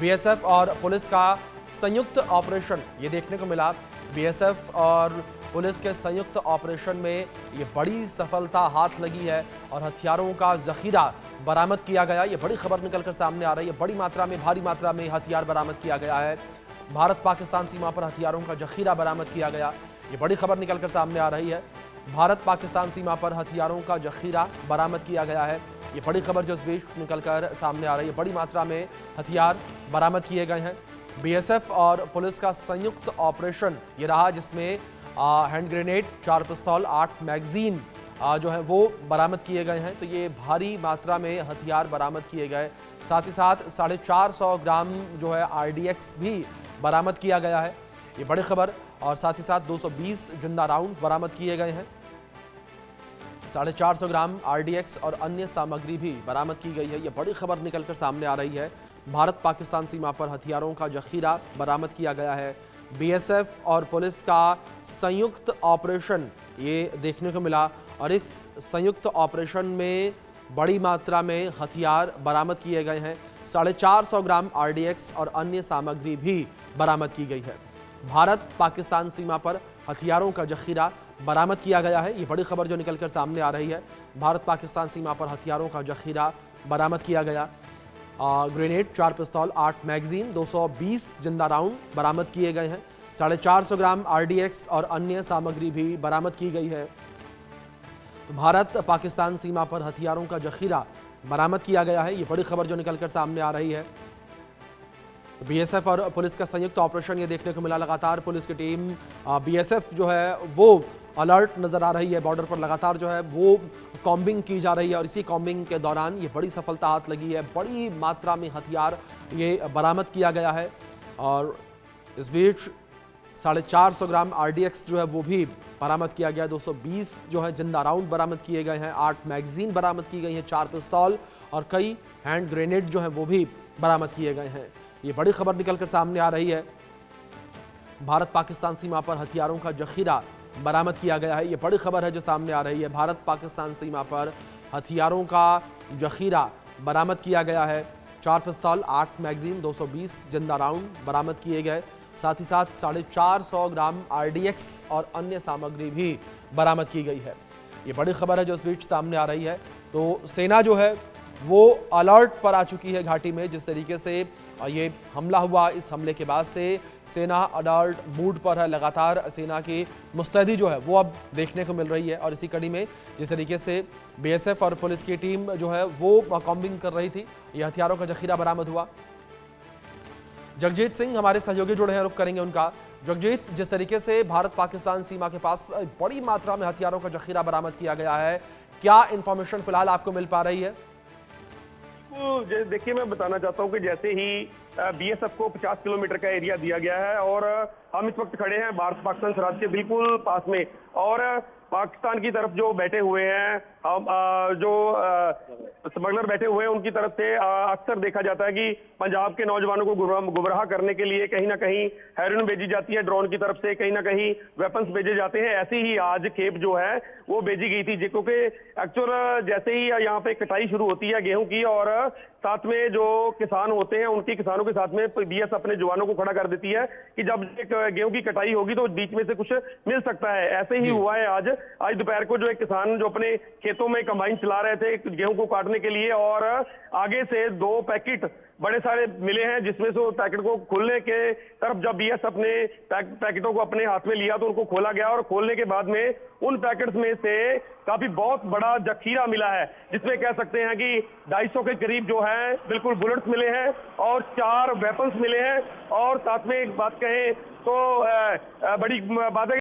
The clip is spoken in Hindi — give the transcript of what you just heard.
बीएसएफ और पुलिस का संयुक्त ऑपरेशन ये देखने को मिला। बीएसएफ और पुलिस के संयुक्त ऑपरेशन में ये बड़ी सफलता हाथ लगी है और हथियारों का जखीरा बरामद किया गया। ये बड़ी खबर निकलकर सामने आ रही है। बड़ी मात्रा में, भारी मात्रा में हथियार बरामद किया गया है। भारत पाकिस्तान सीमा पर हथियारों का जखीरा बरामद किया गया। ये बड़ी खबर निकलकर सामने आ रही है। भारत पाकिस्तान सीमा पर हथियारों का जखीरा बरामद किया गया है। ये बड़ी खबर जो इस बीच निकलकर सामने आ रही है। बड़ी मात्रा में हथियार बरामद किए गए हैं। बीएसएफ और पुलिस का संयुक्त ऑपरेशन ये रहा, जिसमें हैंड ग्रेनेड, 4 पिस्तौल, 8 मैगजीन जो है वो बरामद किए गए हैं। तो ये भारी मात्रा में हथियार बरामद किए गए। साथ ही साथ 450 ग्राम जो है आरडीएक्स भी बरामद किया गया है। ये बड़ी खबर। और साथ ही साथ 220 जिंदा राउंड बरामद किए गए हैं। 450 ग्राम आरडीएक्स और अन्य सामग्री भी बरामद की गई है। ये बड़ी खबर निकलकर सामने आ रही है। भारत पाकिस्तान सीमा पर हथियारों का जखीरा बरामद किया गया है। बीएसएफ और पुलिस का संयुक्त ऑपरेशन ये देखने को मिला और इस संयुक्त ऑपरेशन में बड़ी मात्रा में हथियार बरामद किए गए हैं। 450 ग्राम आरडीएक्स और अन्य सामग्री भी बरामद की गई है। भारत पाकिस्तान सीमा पर हथियारों का जखीरा बरामद किया गया है। ये बड़ी खबर जो निकलकर सामने आ रही है। भारत पाकिस्तान सीमा पर हथियारों का जखीरा बरामद किया गया। ग्रेनेड, 4 पिस्तौल, 8 मैगजीन, 220 जिंदा राउंड बरामद किए गए हैं। 450 ग्राम आरडीएक्स और अन्य सामग्री भी बरामद की गई है। तो भारत पाकिस्तान सीमा पर हथियारों का जखीरा बरामद किया गया है। ये बड़ी खबर जो निकलकर सामने आ रही है। बीएसएफ और पुलिस का संयुक्त ऑपरेशन ये देखने को मिला। लगातार पुलिस की टीम, बीएसएफ जो है वो अलर्ट नजर आ रही है। बॉर्डर पर लगातार जो है वो कॉम्बिंग की जा रही है और इसी कॉम्बिंग के दौरान ये बड़ी सफलता हाथ लगी है। बड़ी मात्रा में हथियार ये बरामद किया गया है। और इस बीच 450 ग्राम आरडीएक्स जो है वो भी बरामद किया गया। 220 जो है जिंदा राउंड बरामद किए गए हैं। 8 मैगजीन बरामद की गई हैं। 4 पिस्तौल और कई हैंड ग्रेनेड जो है वो भी बरामद किए गए हैं। ये बड़ी खबर निकलकर सामने आ रही है। भारत पाकिस्तान सीमा पर हथियारों का जखीरा बरामद किया गया है। ये बड़ी खबर है जो सामने आ रही है। भारत पाकिस्तान सीमा पर हथियारों का जखीरा बरामद किया गया है। 4 पिस्तौल, 8 मैगजीन, 220 जिंदा राउंड बरामद किए गए। साथ ही साथ 450 ग्राम आरडीएक्स और अन्य सामग्री भी बरामद की गई है। ये बड़ी खबर है जो इस बीच सामने आ रही है। तो सेना जो है वो अलर्ट पर आ चुकी है घाटी में। जिस तरीके से ये हमला हुआ, इस हमले के बाद से सेना अलर्ट मूड पर है। लगातार सेना की मुस्तैदी जो है वो अब देखने को मिल रही है। और इसी कड़ी में जिस तरीके से बीएसएफ और पुलिस की टीम जो है वो कॉम्बिंग कर रही थी, ये हथियारों का जखीरा बरामद हुआ। जगजीत सिंह हमारे सहयोगी जुड़े हैं, रुक करेंगे उनका। जगजीत, जिस तरीके से भारत पाकिस्तान सीमा के पास बड़ी मात्रा में हथियारों का जखीरा बरामद किया गया है, क्या इंफॉर्मेशन फिलहाल आपको मिल पा रही है? देखिए, मैं बताना चाहता हूं कि जैसे ही बीएसएफ को 50 किलोमीटर का एरिया दिया गया है और हम इस वक्त खड़े हैं भारत पाकिस्तान सरहद के बिल्कुल पास में, और पाकिस्तान की तरफ जो बैठे हुए हैं, जो स्मगलर बैठे हुए हैं, उनकी तरफ से अक्सर देखा जाता है कि पंजाब के नौजवानों को गुमराह करने के लिए कहीं ना कहीं हेरोइन भेजी जाती है ड्रोन की तरफ से, कहीं ना कहीं वेपन्स भेजे जाते हैं। ऐसे ही आज खेप जो है वो भेजी गई थी, क्योंकि एक्चुअल जैसे ही यहाँ पे कटाई शुरू होती है गेहूं की, और साथ में जो किसान होते हैं उनकी किसानों के साथ में बीएसएफ अपने जवानों को खड़ा कर देती है कि जब गेहूं की कटाई होगी तो बीच में से कुछ मिल सकता है। ऐसे ही हुआ है आज दोपहर को। जो एक किसान जो अपने खेतों में कंबाइन चला रहे थे गेहूं को काटने के लिए, और आगे से 2 पैकेट बड़े सारे मिले हैं, जिसमें से पैकेट को खोलने के तरफ जब बीएसएफ ने पैकेटों को अपने हाथ में लिया तो उनको खोला गया, और खोलने के बाद में उन पैकेट्स में से काफी बहुत बड़ा जखीरा मिला है, जिसमें कह सकते हैं कि 250 के करीब जो है बिल्कुल बुलेट्स मिले हैं और 4 वेपन्स मिले हैं। और साथ में एक बात कहें तो बड़ी बात है